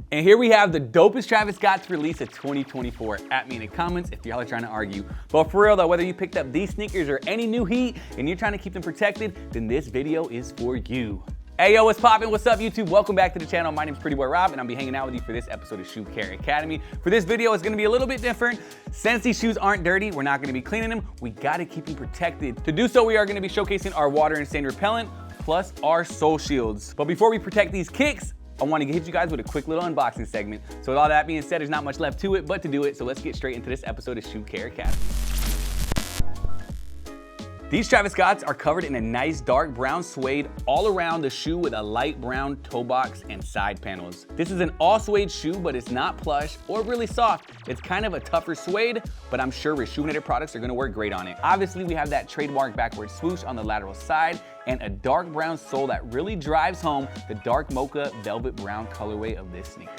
And here we have the dopest Travis Scott's release of 2024. At me in the comments if y'all are trying to argue. But for real though, whether you picked up these sneakers or any new heat and you're trying to keep them protected, then this video is for you. Hey yo, what's poppin'? What's up YouTube? Welcome back to the channel. My name's Pretty Boy Rob and I'll be hanging out with you for this episode of Shoe Care Academy. For this video, it's gonna be a little bit different. Since these shoes aren't dirty, we're not gonna be cleaning them. We gotta keep them protected. To do so, we are gonna be showcasing our water and stain repellent, plus our sole shields. But before we protect these kicks, I want to hit you guys with a quick little unboxing segment. So with all that being said, there's not much left to it but to do it. So let's get straight into this episode of Shoe Care Academy. These Travis Scotts are covered in a nice dark brown suede all around the shoe with a light brown toe box and side panels. This is an all suede shoe, but it's not plush or really soft. It's kind of a tougher suede, but I'm sure Rejuvenated products are gonna work great on it. Obviously, we have that trademark backward swoosh on the lateral side and a dark brown sole that really drives home the dark mocha velvet brown colorway of this sneaker.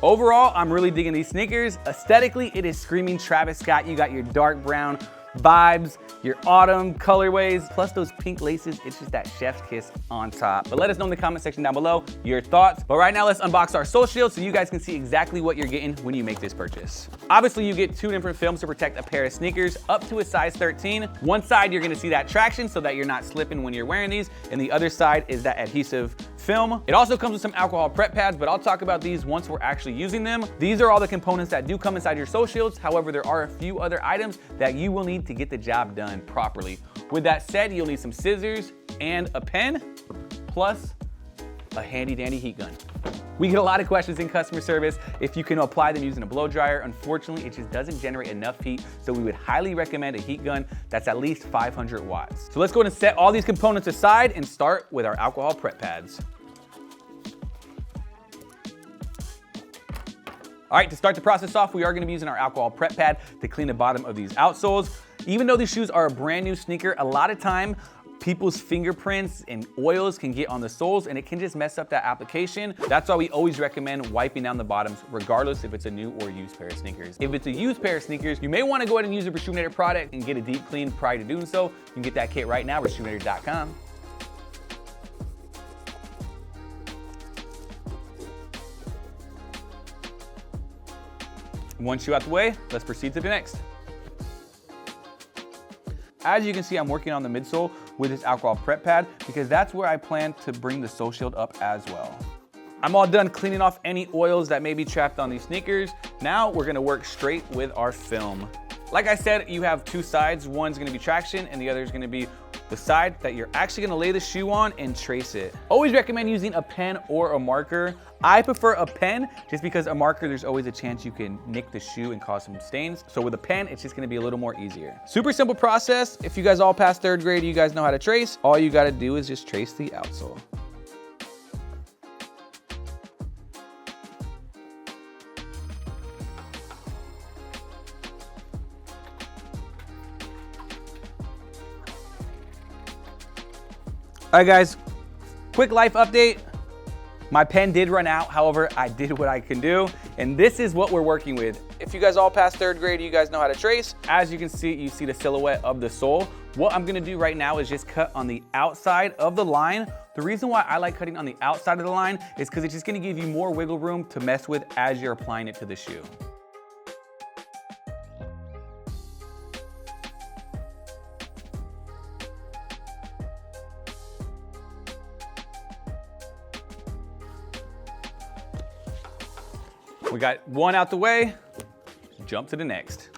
Overall, I'm really digging these sneakers. Aesthetically, it is screaming Travis Scott. You got your dark brown vibes, your autumn colorways, plus those pink laces. It's just that chef's kiss on top. But let us know in the comment section down below your thoughts. But right now, let's unbox our sole shield so you guys can see exactly what you're getting when you make this purchase. Obviously, you get two different films to protect a pair of sneakers up to a size 13. One side, you're gonna see that traction so that you're not slipping when you're wearing these, and the other side is that adhesive film. It also comes with some alcohol prep pads, but I'll talk about these once we're actually using them. These are all the components that do come inside your sole shields. However, there are a few other items that you will need to get the job done properly. With that said, you'll need some scissors and a pen, plus a handy dandy heat gun. We get a lot of questions in customer service if you can apply them using a blow dryer. Unfortunately, it just doesn't generate enough heat, so we would highly recommend a heat gun that's at least 500 watts. So let's go ahead and set all these components aside and start with our alcohol prep pads. All right, to start the process off, we are gonna be using our alcohol prep pad to clean the bottom of these outsoles. Even though these shoes are a brand new sneaker, a lot of time, people's fingerprints and oils can get on the soles and it can just mess up that application. That's why we always recommend wiping down the bottoms, regardless if it's a new or used pair of sneakers. If it's a used pair of sneakers, you may wanna go ahead and use a Rejuvenated product and get a deep clean prior to doing so. You can get that kit right now, rejuvenated.com. One shoe out the way, let's proceed to the next. As you can see, I'm working on the midsole with this alcohol prep pad because that's where I plan to bring the sole shield up as well. I'm all done cleaning off any oils that may be trapped on these sneakers. Now we're gonna work straight with our film. Like I said, you have two sides. One's gonna be traction and the other is gonna be the side that you're actually gonna lay the shoe on and trace it. Always recommend using a pen or a marker. I prefer a pen just because a marker, there's always a chance you can nick the shoe and cause some stains. So with a pen, it's just gonna be a little more easier. Super simple process. If you guys all passed 3rd grade, you guys know how to trace. All you gotta do is just trace the outsole. All right guys, quick life update. My pen did run out, however, I did what I can do, and this is what we're working with. If you guys all passed 3rd grade, you guys know how to trace. As you can see, you see the silhouette of the sole. What I'm gonna do right now is just cut on the outside of the line. The reason why I like cutting on the outside of the line is because it's just gonna give you more wiggle room to mess with as you're applying it to the shoe. We got one out the way, jump to the next.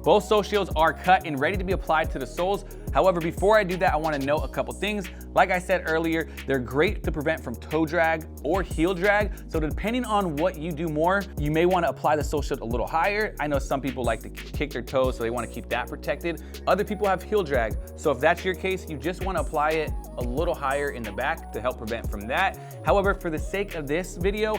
Both sole shields are cut and ready to be applied to the soles. However, before I do that, I wanna note a couple things. Like I said earlier, they're great to prevent from toe drag or heel drag. So depending on what you do more, you may wanna apply the sole shield a little higher. I know some people like to kick their toes, so they wanna keep that protected. Other people have heel drag. So if that's your case, you just wanna apply it a little higher in the back to help prevent from that. However, for the sake of this video,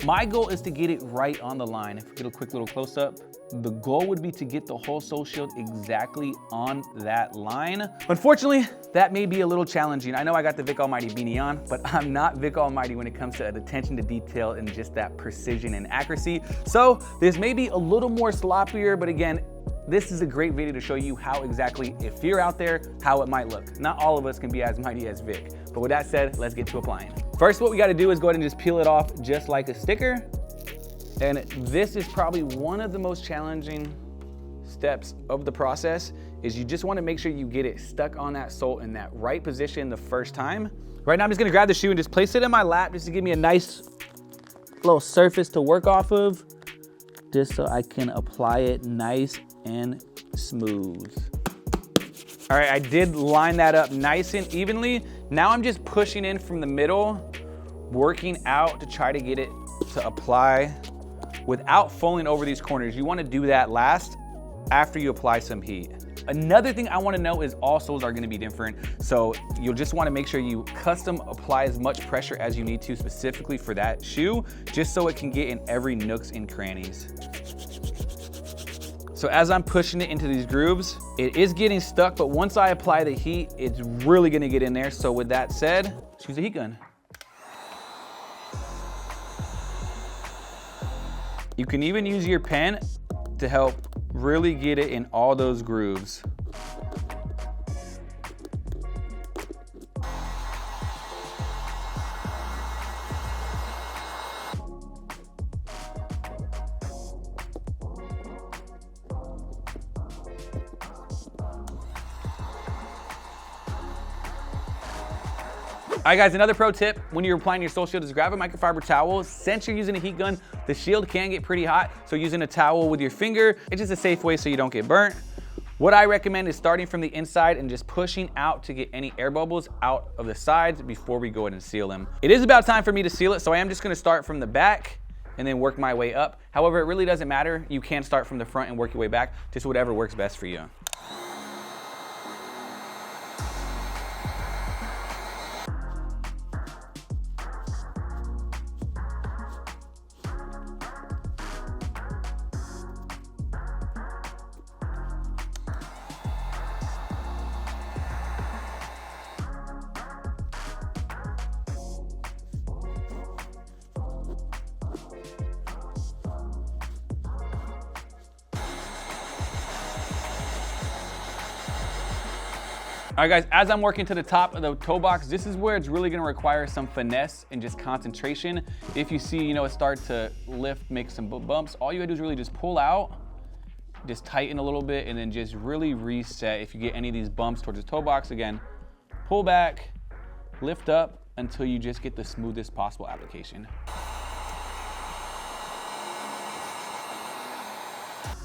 my goal is to get it right on the line. If we get a quick little close up, the goal would be to get the whole sole shield exactly on that line. Unfortunately, that may be a little challenging. I know I got the Vic Almighty beanie on, but I'm not Vic Almighty when it comes to attention to detail and just that precision and accuracy. So this may be a little more sloppier, but again, this is a great video to show you how exactly, if you're out there, how it might look. Not all of us can be as mighty as Vic. But with that said, let's get to applying. First, what we gotta do is go ahead and just peel it off just like a sticker. And this is probably one of the most challenging steps of the process, is you just wanna make sure you get it stuck on that sole in that right position the first time. Right now, I'm just gonna grab the shoe and just place it in my lap just to give me a nice little surface to work off of, just so I can apply it nice and smooth. All right, I did line that up nice and evenly. Now I'm just pushing in from the middle, working out to try to get it to apply without falling over these corners. You wanna do that last after you apply some heat. Another thing I wanna know is all soles are gonna be different. So you'll just wanna make sure you custom apply as much pressure as you need to specifically for that shoe, just so it can get in every nooks and crannies. So as I'm pushing it into these grooves, it is getting stuck, but once I apply the heat, it's really gonna get in there. So with that said, let's use a heat gun. You can even use your pen to help really get it in all those grooves. All right guys, another pro tip when you're applying your sole shield is grab a microfiber towel. Since you're using a heat gun, the shield can get pretty hot, so using a towel with your finger, it's just a safe way so you don't get burnt. What I recommend is starting from the inside and just pushing out to get any air bubbles out of the sides before we go ahead and seal them. It is about time for me to seal it, so I am just gonna start from the back and then work my way up. However, it really doesn't matter. You can start from the front and work your way back, just whatever works best for you. All right guys, as I'm working to the top of the toe box, this is where it's really gonna require some finesse and just concentration. If you see, it start to lift, make some bumps, all you gotta do is really just pull out, just tighten a little bit, and then just really reset. If you get any of these bumps towards the toe box, again, pull back, lift up until you just get the smoothest possible application.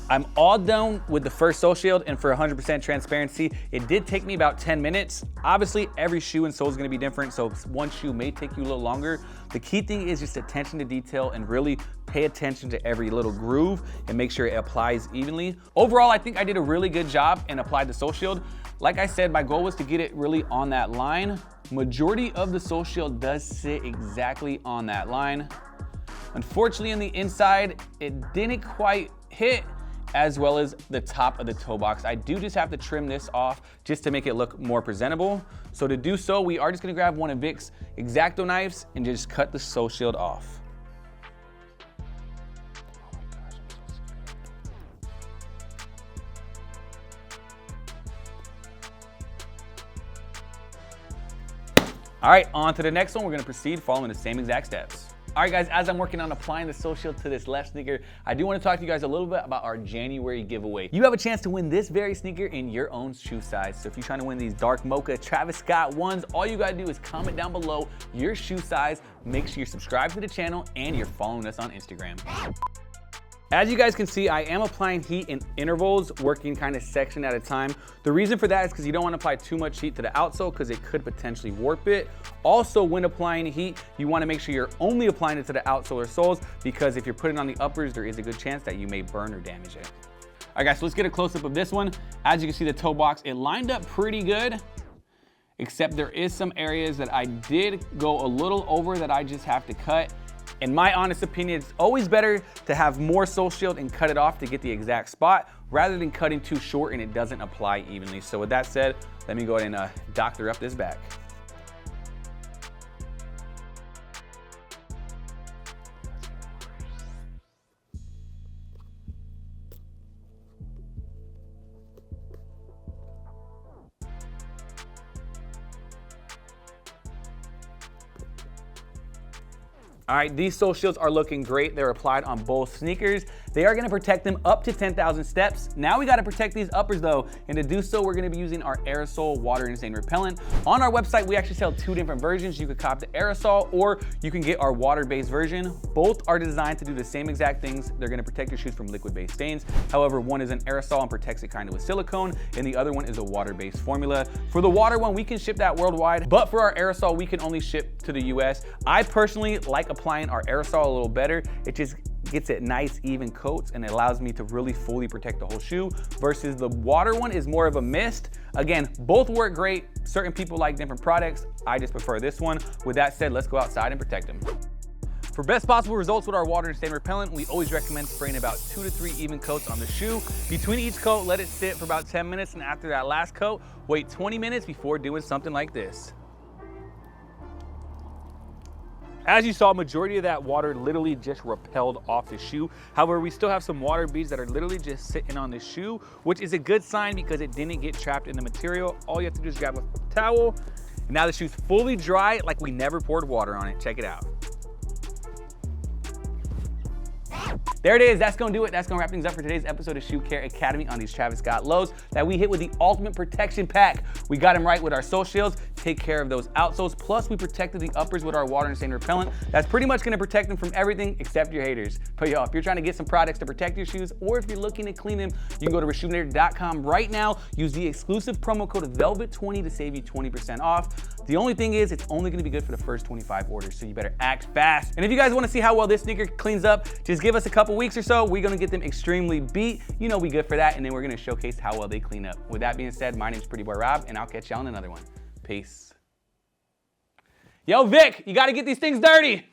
I'm all done with the first sole shield, and for 100% transparency, it did take me about 10 minutes. Obviously, every shoe and sole is gonna be different, so one shoe may take you a little longer. The key thing is just attention to detail and really pay attention to every little groove and make sure it applies evenly. Overall, I think I did a really good job and applied the sole shield. Like I said, my goal was to get it really on that line. Majority of the sole shield does sit exactly on that line. Unfortunately, on the inside, it didn't quite hit, as well as the top of the toe box. I do just have to trim this off just to make it look more presentable. So to do so, we are just gonna grab one of Vic's X-Acto knives and just cut the sole shield off. All right, on to the next one. We're gonna proceed following the same exact steps. All right guys, as I'm working on applying the sole shield to this left sneaker, I do want to talk to you guys a little bit about our January giveaway. You have a chance to win this very sneaker in your own shoe size. So if you're trying to win these dark mocha Travis Scott ones, all you gotta do is comment down below your shoe size. Make sure you're subscribed to the channel and you're following us on Instagram. As you guys can see, I am applying heat in intervals, working kind of section at a time. The reason for that is because you don't want to apply too much heat to the outsole because it could potentially warp it. Also, when applying heat, you want to make sure you're only applying it to the outsole or soles, because if you're putting on the uppers, there is a good chance that you may burn or damage it. All right guys, so let's get a close-up of this one. As you can see, the toe box, it lined up pretty good, except there is some areas that I did go a little over that I just have to cut. In my honest opinion, it's always better to have more sole shield and cut it off to get the exact spot rather than cutting too short and it doesn't apply evenly. So with that said, let me go ahead and doctor up this back. All right, these sole shields are looking great. They're applied on both sneakers. They are gonna protect them up to 10,000 steps. Now we gotta protect these uppers though, and to do so, we're gonna be using our aerosol water and stain repellent. On our website, we actually sell 2 different versions. You could cop the aerosol, or you can get our water-based version. Both are designed to do the same exact things. They're gonna protect your shoes from liquid-based stains. However, one is an aerosol and protects it kind of with silicone, and the other one is a water-based formula. For the water one, we can ship that worldwide, but for our aerosol, we can only ship to the US. I personally like applying our aerosol a little better. It just gets it nice, even coats, and it allows me to really fully protect the whole shoe, versus the water one is more of a mist. Again, both work great. Certain people like different products. I just prefer this one. With that said, let's go outside and protect them. For best possible results with our water and stain repellent, we always recommend spraying about 2 to 3 even coats on the shoe. Between each coat, let it sit for about 10 minutes, and after that last coat, wait 20 minutes before doing something like this. As you saw, majority of that water literally just repelled off the shoe. However, we still have some water beads that are literally just sitting on the shoe, which is a good sign because it didn't get trapped in the material. All you have to do is grab a towel, and now the shoe's fully dry, like we never poured water on it. Check it out. There it is, that's gonna do it. That's gonna wrap things up for today's episode of Shoe Care Academy on these Travis Scott lows that we hit with the ultimate protection pack. We got them right with our sole shields, take care of those outsoles, plus we protected the uppers with our water and stain repellent. That's pretty much gonna protect them from everything except your haters. But yo, if you're trying to get some products to protect your shoes, or if you're looking to clean them, you can go to reshoeinator.com right now, use the exclusive promo code VELVET20 to save you 20% off. The only thing is, it's only gonna be good for the first 25 orders, so you better act fast. And if you guys wanna see how well this sneaker cleans up, just give us a couple weeks or so. We're gonna get them extremely beat. You know we good for that, and then we're gonna showcase how well they clean up. With that being said, my name's Pretty Boy Rob, and I'll catch y'all in another one. Peace. Yo, Vic, you gotta get these things dirty.